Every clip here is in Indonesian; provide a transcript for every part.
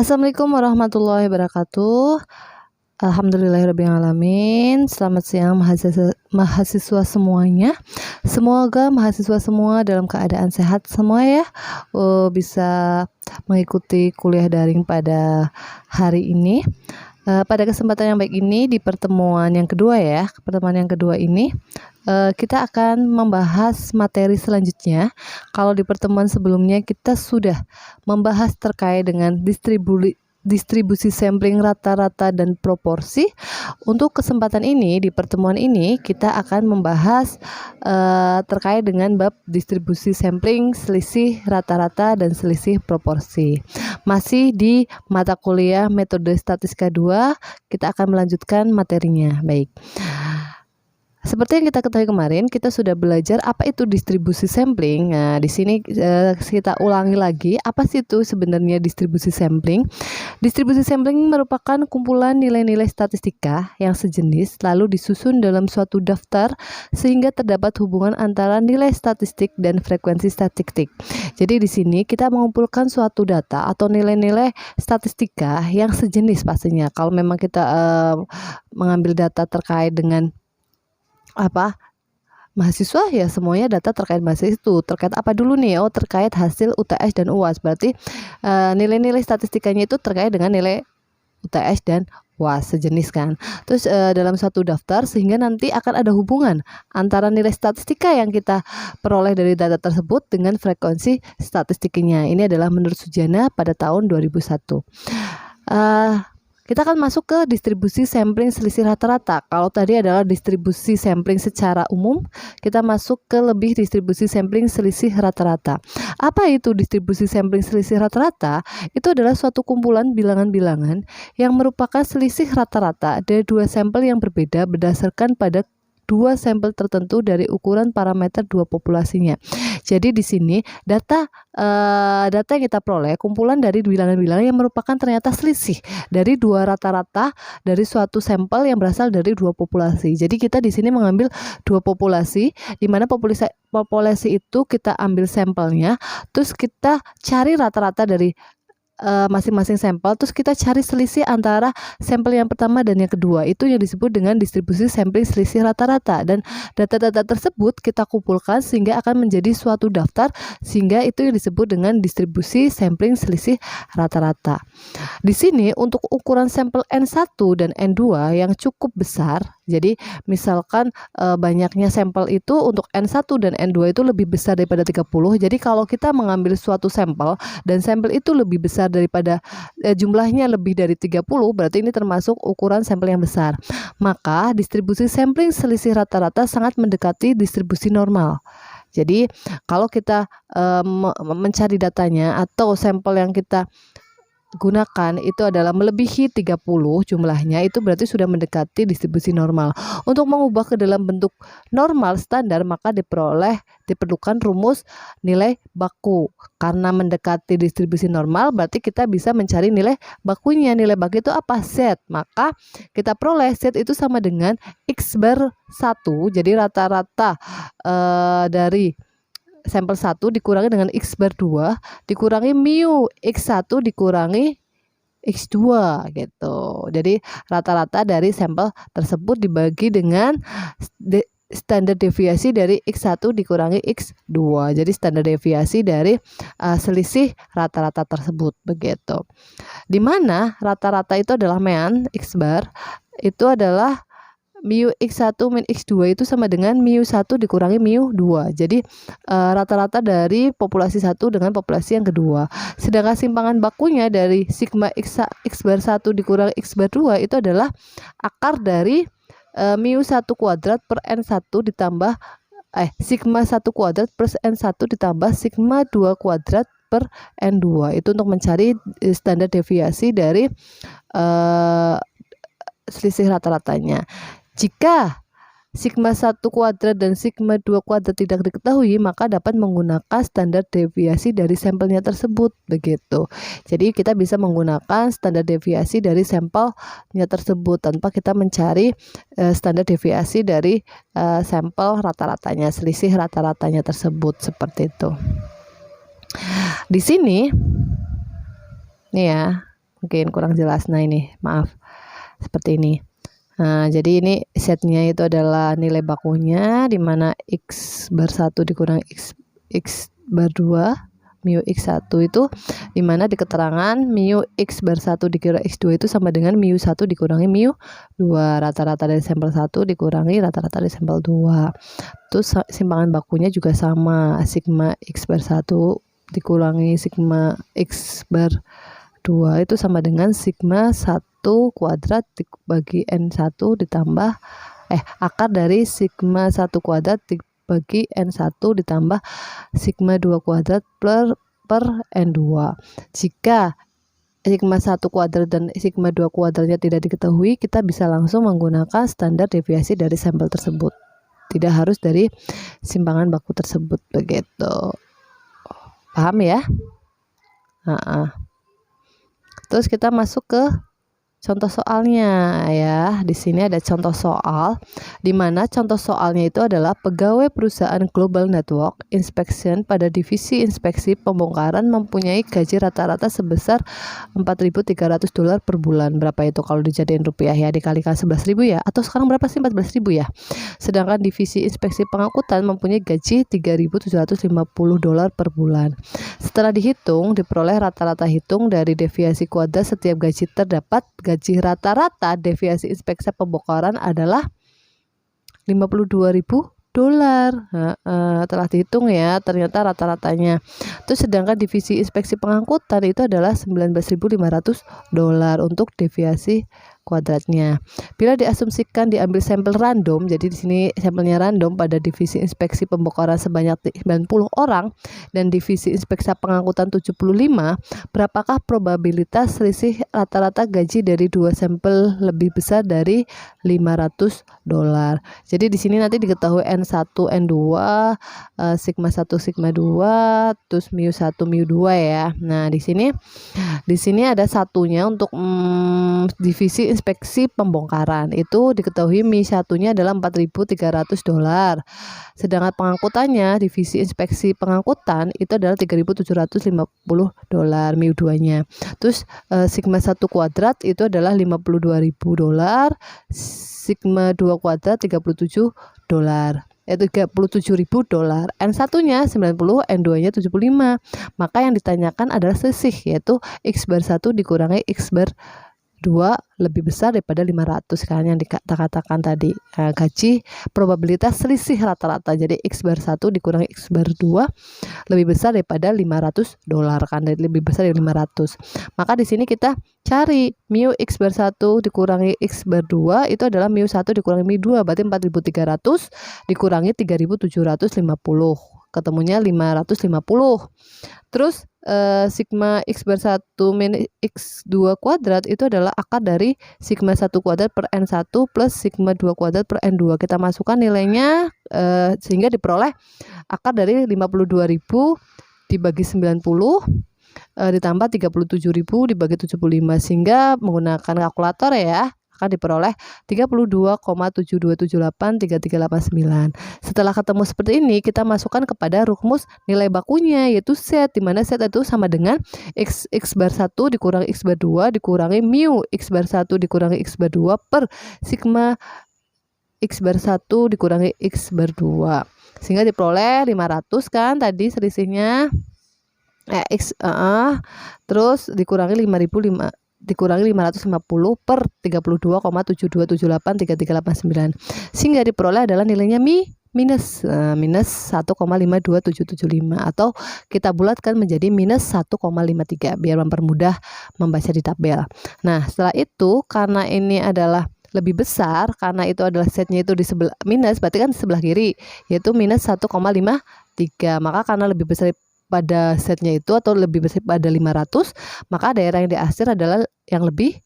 Assalamualaikum warahmatullahi wabarakatuh. Alhamdulillahirrabbilalamin. Selamat siang mahasiswa semuanya. Semoga mahasiswa semua dalam keadaan sehat semua ya. Bisa mengikuti kuliah daring pada hari ini. Pada kesempatan yang baik ini, di pertemuan yang kedua ya, ini kita akan membahas materi selanjutnya. Kalau di pertemuan sebelumnya kita sudah membahas terkait dengan distribusi sampling rata-rata dan proporsi. Untuk kesempatan ini, di pertemuan ini kita akan membahas terkait dengan bab distribusi sampling, selisih rata-rata dan selisih proporsi. Masih di mata kuliah metode statistika 2, kita akan melanjutkan materinya. Baik. Seperti yang kita ketahui kemarin, kita sudah belajar apa itu distribusi sampling. Nah, di sini kita ulangi lagi, apa sih itu sebenarnya distribusi sampling? Distribusi sampling merupakan kumpulan nilai-nilai statistika yang sejenis lalu disusun dalam suatu daftar sehingga terdapat hubungan antara nilai statistik dan frekuensi statistik. Jadi di sini kita mengumpulkan suatu data atau nilai-nilai statistika yang sejenis pastinya. Kalau memang kita mengambil data terkait dengan mahasiswa ya, semuanya data terkait mahasiswa itu terkait apa dulu nih? Terkait hasil UTS dan UAS. Berarti nilai-nilai statistikanya itu terkait dengan nilai UTS dan UAS sejenis kan. Terus dalam satu daftar sehingga nanti akan ada hubungan antara nilai statistika yang kita peroleh dari data tersebut dengan frekuensi statistiknya. Ini adalah menurut Sujana pada tahun 2001. Kita akan masuk ke distribusi sampling selisih rata-rata. Kalau tadi adalah distribusi sampling secara umum, kita masuk ke lebih distribusi sampling selisih rata-rata. Apa itu distribusi sampling selisih rata-rata? Itu adalah suatu kumpulan bilangan-bilangan yang merupakan selisih rata-rata dari dua sampel yang berbeda berdasarkan pada dua sampel tertentu dari ukuran parameter dua populasinya. Jadi di sini data yang kita peroleh kumpulan dari bilangan-bilangan yang merupakan ternyata selisih dari dua rata-rata dari suatu sampel yang berasal dari dua populasi. Jadi kita di sini mengambil dua populasi, di mana populasi itu kita ambil sampelnya, terus kita cari rata-rata dari masing-masing sampel, terus kita cari selisih antara sampel yang pertama dan yang kedua. Itu yang disebut dengan distribusi sampling selisih rata-rata, dan data-data tersebut kita kumpulkan sehingga akan menjadi suatu daftar, sehingga itu yang disebut dengan distribusi sampling selisih rata-rata. Di sini untuk ukuran sampel N1 dan N2 yang cukup besar, jadi misalkan banyaknya sampel itu untuk N1 dan N2 itu lebih besar daripada 30. Jadi kalau kita mengambil suatu sampel dan sampel itu lebih besar daripada jumlahnya lebih dari 30, berarti ini termasuk ukuran sampel yang besar. Maka distribusi sampling selisih rata-rata sangat mendekati distribusi normal. Jadi kalau kita mencari datanya atau sampel yang kita gunakan itu adalah melebihi 30 jumlahnya, itu berarti sudah mendekati distribusi normal. Untuk mengubah ke dalam bentuk normal standar, maka diperlukan rumus nilai baku. Karena mendekati distribusi normal, berarti kita bisa mencari nilai bakunya. Nilai baku itu apa? Z. Maka kita peroleh Z itu sama dengan X bar 1. Jadi rata-rata dari sampel 1 dikurangi dengan X bar 2 dikurangi mu X1 dikurangi X2 gitu. Jadi rata-rata dari sampel tersebut dibagi dengan standar deviasi dari X1 dikurangi X2. Jadi standar deviasi dari selisih rata-rata tersebut begitu. Dimana rata-rata itu adalah mean X bar itu adalah mu X1 min X2 itu sama dengan mu1 dikurangi mu2. Jadi rata-rata dari populasi 1 dengan populasi yang kedua. Sedangkan simpangan bakunya dari sigma X bar 1 dikurangi X bar 2 itu adalah akar dari mu1 kuadrat per N1 ditambah sigma 1 kuadrat plus N1 ditambah sigma 2 kuadrat per N2. Itu untuk mencari standar deviasi dari selisih rata-ratanya. Jika sigma 1 kuadrat dan sigma 2 kuadrat tidak diketahui, maka dapat menggunakan standar deviasi dari sampelnya tersebut begitu. Jadi kita bisa menggunakan standar deviasi dari sampelnya tersebut tanpa kita mencari standar deviasi dari sampel rata-ratanya, selisih rata-ratanya tersebut, seperti itu. Di sini nih ya, mungkin kurang jelas. Nah ini maaf seperti ini. Nah jadi ini setnya itu adalah nilai bakunya, dimana X bar 1 dikurangi X bar 2 mu X1 itu dimana di keterangan mu X bar 1 dikira X2 itu sama dengan mu 1 dikurangi mu 2, rata-rata dari sampel 1 dikurangi rata-rata dari sampel 2. Terus simpangan bakunya juga sama, sigma X bar 1 dikurangi sigma X bar 2 itu sama dengan sigma 1 kuadrat dibagi N1 ditambah akar dari sigma 1 kuadrat dibagi N1 ditambah sigma 2 kuadrat per N2. Jika sigma 1 kuadrat dan sigma 2 kuadratnya tidak diketahui, kita bisa langsung menggunakan standar deviasi dari sampel tersebut. Tidak harus dari simpangan baku tersebut, begitu. Paham ya? Terus kita masuk ke contoh soalnya ya. Di sini ada contoh soal di mana contoh soalnya itu adalah pegawai perusahaan Global Network Inspection pada divisi inspeksi pembongkaran mempunyai gaji rata-rata sebesar $4.300 per bulan. Berapa itu kalau dijadiin rupiah ya? Dikalikan 11.000 ya? Atau sekarang berapa sih? 14.000 ya? Sedangkan divisi inspeksi pengangkutan mempunyai gaji $3.750 per bulan. Setelah dihitung, diperoleh rata-rata hitung dari deviasi kuadrat setiap gaji terdapat. Gaji rata-rata deviasi inspeksi pembongkaran adalah $52.000. Telah dihitung ya, ternyata rata-ratanya. Terus sedangkan divisi inspeksi pengangkutan itu adalah $19.500 untuk deviasi kuadratnya. Bila diasumsikan diambil sampel random, jadi di sini sampelnya random pada divisi inspeksi pembongkaran sebanyak 90 orang dan divisi inspeksi pengangkutan 75, berapakah probabilitas selisih rata-rata gaji dari dua sampel lebih besar dari $500? Jadi di sini nanti diketahui N1, N2, sigma 1, sigma 2, terus mu 1, mu 2 ya. Nah, di sini ada satunya untuk divisi inspeksi pembongkaran. Itu diketahui mi satunya adalah $4.300. Sedangkan pengangkutannya, divisi inspeksi pengangkutan itu adalah $3.750 mi 2-nya. Terus sigma 1 kuadrat itu adalah $52.000, sigma 2 kuadrat $37, yaitu $37.000. N1-nya 90, N2-nya 75. Maka yang ditanyakan adalah selisih, yaitu X bar 1 dikurangi X bar 2 lebih besar daripada 500 kan yang dikatakan tadi. Gaji probabilitas selisih rata-rata. Jadi X bar 1 dikurangi X bar 2 lebih besar daripada $500 kan, lebih besar dari 500. Maka di sini kita cari mu X bar 1 dikurangi X bar 2 itu adalah mu 1 dikurangi mu 2, berarti 4.300 dikurangi 3.750. Ketemunya 550. Terus sigma X bar 1 min X2 kuadrat itu adalah akar dari sigma 1 kuadrat per N1 plus sigma 2 kuadrat per N2. Kita masukkan nilainya sehingga diperoleh akar dari 52.000 dibagi 90 ditambah 37.000 dibagi 75, sehingga menggunakan kalkulator ya akan diperoleh 32,72783389. Setelah ketemu seperti ini, kita masukkan kepada rumus nilai bakunya, yaitu set, di mana set itu sama dengan X bar 1 dikurangi X bar 2 dikurangi mu X bar 1 dikurangi X bar 2 per sigma X bar 1 dikurangi X bar 2. Sehingga diperoleh 500 kan tadi selisihnya. Terus dikurangi 550 per 32,72783389, sehingga diperoleh adalah nilainya minus 1,52775, atau kita bulatkan menjadi minus 1,53 biar mempermudah membaca di tabel. Nah, setelah itu karena ini adalah lebih besar, karena itu adalah setnya itu di sebelah minus, berarti kan di sebelah kiri, yaitu minus 1,53. Maka karena lebih besar pada setnya itu atau lebih besar pada 500, maka daerah yang diarsir adalah yang lebih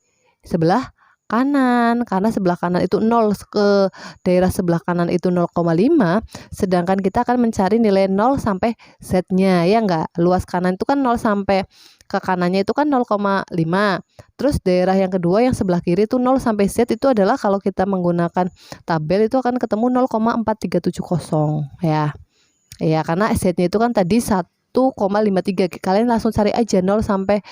sebelah kanan, karena sebelah kanan itu 0, ke daerah sebelah kanan itu 0,5, sedangkan kita akan mencari nilai 0 sampai setnya ya enggak. Luas kanan itu kan 0 sampai ke kanannya itu kan 0,5. Terus daerah yang kedua yang sebelah kiri itu 0 sampai Z itu adalah kalau kita menggunakan tabel itu akan ketemu 0,4370 ya. Ya, karena Z-nya itu kan tadi 1,53. Kalian langsung cari aja 0 sampai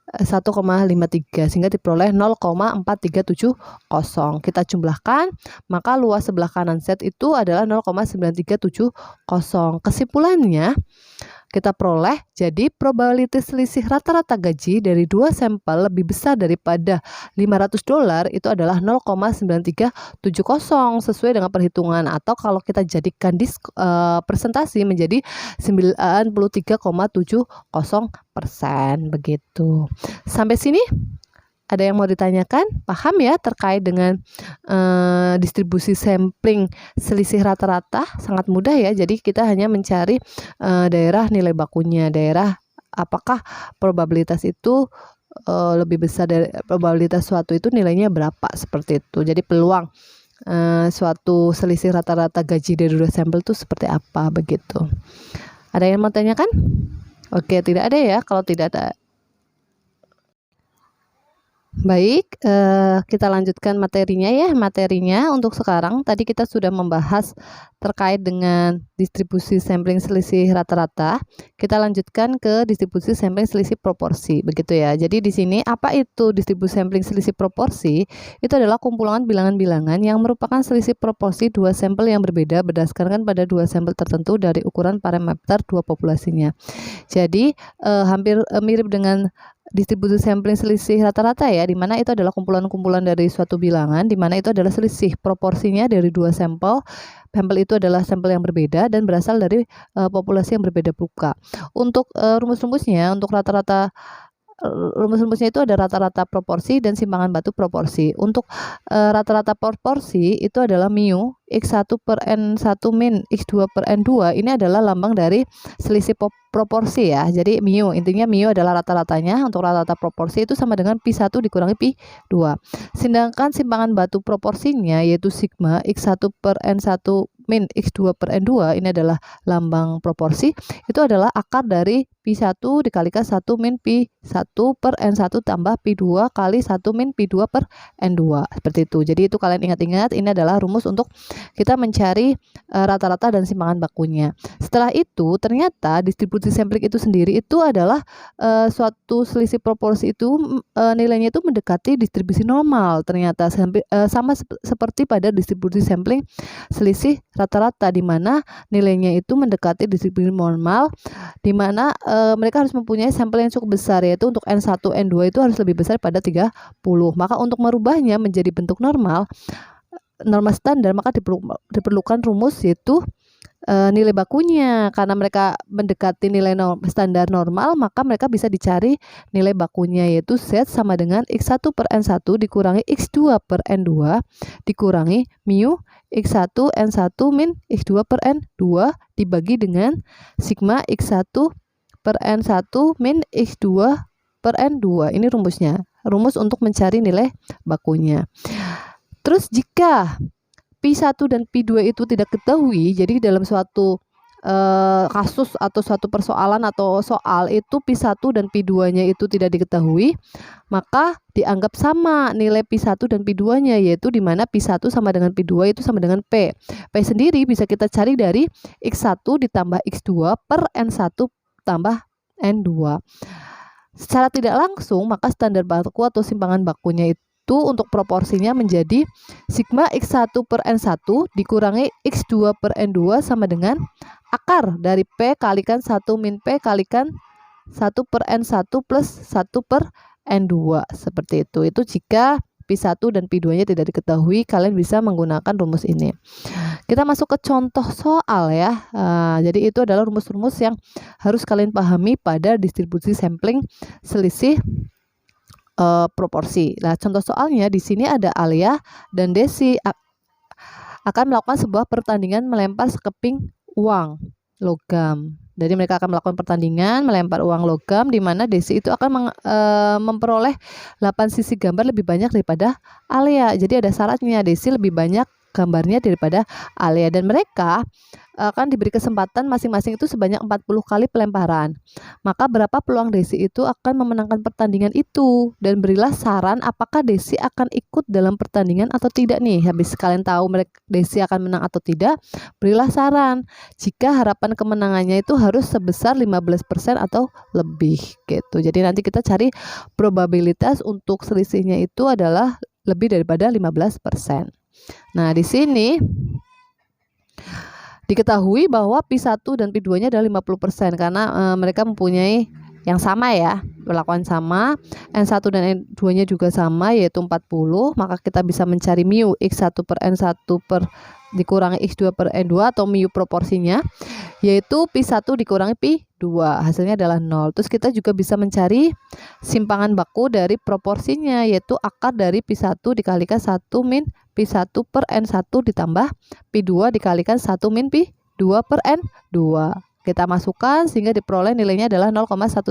1,53 sehingga diperoleh 0,4370. Kita jumlahkan, maka luas sebelah kanan set itu adalah 0,9370. Kesimpulannya, kita peroleh jadi probabilitas selisih rata-rata gaji dari dua sampel lebih besar daripada $500 itu adalah 0,9370 sesuai dengan perhitungan, atau kalau kita jadikan persentasi menjadi 93,70% begitu. Sampai sini ada yang mau ditanyakan? Paham ya terkait dengan distribusi sampling selisih rata-rata? Sangat mudah ya. Jadi kita hanya mencari daerah nilai bakunya, daerah apakah probabilitas itu lebih besar dari probabilitas suatu itu nilainya berapa, seperti itu. Jadi peluang suatu selisih rata-rata gaji dari dua sampel itu seperti apa begitu. Ada yang mau tanyakan? Oke, tidak ada ya. Kalau tidak ada, baik, kita lanjutkan materinya ya. Materinya untuk sekarang tadi kita sudah membahas terkait dengan distribusi sampling selisih rata-rata. Kita lanjutkan ke distribusi sampling selisih proporsi, begitu ya. Jadi di sini apa itu distribusi sampling selisih proporsi? Itu adalah kumpulan bilangan-bilangan yang merupakan selisih proporsi dua sampel yang berbeda berdasarkan pada dua sampel tertentu dari ukuran parameter dua populasinya. Jadi hampir mirip dengan distribusi sampling selisih rata-rata ya, di mana itu adalah kumpulan-kumpulan dari suatu bilangan, di mana itu adalah selisih proporsinya dari dua sampel. Sampel itu adalah sampel yang berbeda dan berasal dari populasi yang berbeda pula. Untuk rumus-rumusnya, untuk rata-rata rumus-rumusnya itu ada rata-rata proporsi dan simpangan batu proporsi. Untuk rata-rata proporsi itu adalah mu X1 per N1 min X2 per N2. Ini adalah lambang dari selisih proporsi ya. Jadi mu, intinya mu adalah rata-ratanya. Untuk rata-rata proporsi itu sama dengan pi1 dikurangi pi2. Sedangkan simpangan batu proporsinya yaitu sigma X1 per N1 min X2 per N2, ini adalah lambang proporsi, itu adalah akar dari pi1 dikalikan 1 min pi1 per N1 tambah pi2 kali 1 min pi2 per N2, seperti itu. Jadi itu kalian ingat-ingat, ini adalah rumus untuk kita mencari rata-rata dan simpangan bakunya. Setelah itu ternyata distribusi sampling itu sendiri itu adalah suatu selisih proporsi itu nilainya itu mendekati distribusi normal, ternyata sama seperti pada distribusi sampling selisih rata-rata, di mana nilainya itu mendekati distribusi normal, di mana mereka harus mempunyai sampel yang cukup besar, yaitu untuk N1, N2 itu harus lebih besar pada 30. Maka untuk merubahnya menjadi bentuk normal standar, maka diperlukan rumus yaitu nilai bakunya. Karena mereka mendekati nilai standar normal, maka mereka bisa dicari nilai bakunya, yaitu Z sama dengan X1 per N1 dikurangi X2 per N2 dikurangi mu X1 N1 min X2 per N2 dibagi dengan sigma X1 per N1 min X2 per N2. Ini rumusnya, rumus untuk mencari nilai bakunya. Terus jika P1 dan P2 itu tidak diketahui, jadi dalam suatu kasus atau suatu persoalan atau soal itu P1 dan P2-nya itu tidak diketahui, maka dianggap sama nilai P1 dan P2-nya, yaitu di mana P1 sama dengan P2 itu sama dengan P. P sendiri bisa kita cari dari X1 ditambah X2 per N1 tambah N2. Secara tidak langsung, maka standar baku atau simpangan bakunya itu untuk proporsinya menjadi sigma X1 per N1 dikurangi X2 per N2 sama dengan akar dari P kalikan 1 min P kalikan 1 per N1 plus 1 per N2, seperti itu. Itu jika P1 dan P2-nya tidak diketahui, kalian bisa menggunakan rumus ini. Kita masuk ke contoh soal ya. Jadi itu adalah rumus-rumus yang harus kalian pahami pada distribusi sampling selisih proporsi. Nah, contoh soalnya di sini ada Alia dan Desi akan melakukan sebuah pertandingan melempar sekeping uang logam. Jadi mereka akan melakukan pertandingan melempar uang logam, di mana Desi itu akan memperoleh 8 sisi gambar lebih banyak daripada Alia. Jadi ada syaratnya, Desi lebih banyak gambarnya daripada Alia, dan mereka akan diberi kesempatan masing-masing itu sebanyak 40 kali pelemparan. Maka berapa peluang Desi itu akan memenangkan pertandingan itu, dan berilah saran apakah Desi akan ikut dalam pertandingan atau tidak nih. Habis kalian tahu Desi akan menang atau tidak, berilah saran jika harapan kemenangannya itu harus sebesar 15% atau lebih gitu. Jadi nanti kita cari probabilitas untuk selisihnya itu adalah lebih daripada 15%. Nah, di sini diketahui bahwa Pi1 dan Pi2-nya adalah 50% karena mereka mempunyai yang sama ya, perlakuan sama. N1 dan N2-nya juga sama, yaitu 40. Maka kita bisa mencari mu X1 per N1 per dikurangi X2 per N2 atau mu proporsinya, yaitu Pi1 dikurangi Pi2. Hasilnya adalah 0. Terus kita juga bisa mencari simpangan baku dari proporsinya, yaitu akar dari Pi1 dikalikan 1 min Pi1 per N1 ditambah Pi2 dikalikan 1 min Pi2 per N2. Kita masukkan sehingga diperoleh nilainya adalah 0,118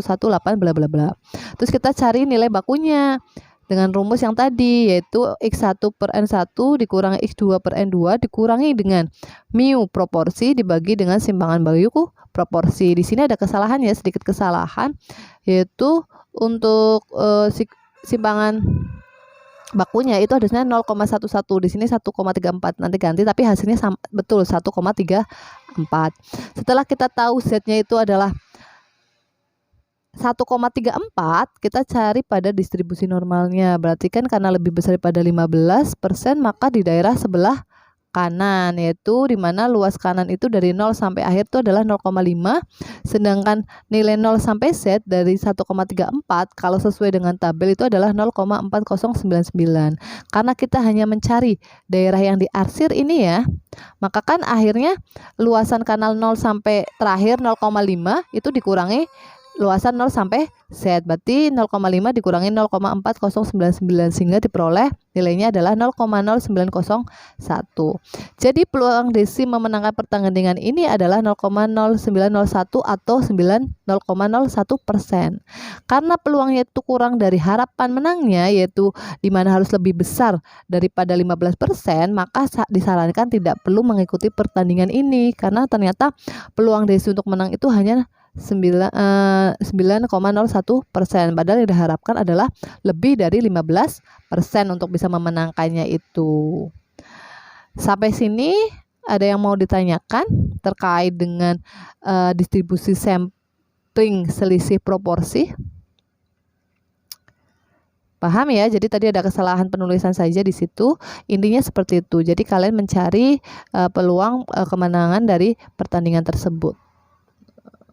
bla bla bla. Terus kita cari nilai bakunya dengan rumus yang tadi, yaitu X1 per N1 dikurangi X2 per N2 dikurangi dengan mu proporsi dibagi dengan simpangan baku proporsi. Di sini ada kesalahan ya, sedikit kesalahan, yaitu untuk simpangan bakunya itu harusnya 0,11, di sini 1,34, nanti ganti, tapi hasilnya sama, betul 1,34. Setelah kita tahu Z-nya itu adalah 1,34, kita cari pada distribusi normalnya. Berarti kan karena lebih besar daripada 15%, maka di daerah sebelah kanan, yaitu dimana luas kanan itu dari 0 sampai akhir itu adalah 0,5, sedangkan nilai 0 sampai Z dari 1,34 kalau sesuai dengan tabel itu adalah 0,4099. Karena kita hanya mencari daerah yang diarsir ini ya, maka kan akhirnya luasan kanal 0 sampai terakhir 0,5 itu dikurangi luasan 0 sampai Z, berarti 0,5 dikurangi 0,4099 sehingga diperoleh nilainya adalah 0,0901. Jadi peluang Desi memenangkan pertandingan ini adalah 0,0901 atau 0,01%. Karena peluangnya itu kurang dari harapan menangnya, yaitu dimana harus lebih besar daripada 15%, maka disarankan tidak perlu mengikuti pertandingan ini karena ternyata peluang Desi untuk menang itu hanya 9,01%, padahal yang diharapkan adalah lebih dari 15% untuk bisa memenangkannya itu. Sampai sini ada yang mau ditanyakan terkait dengan distribusi sampling selisih proporsi? Paham ya? Jadi tadi ada kesalahan penulisan saja di situ. Intinya seperti itu. Jadi kalian mencari peluang kemenangan dari pertandingan tersebut.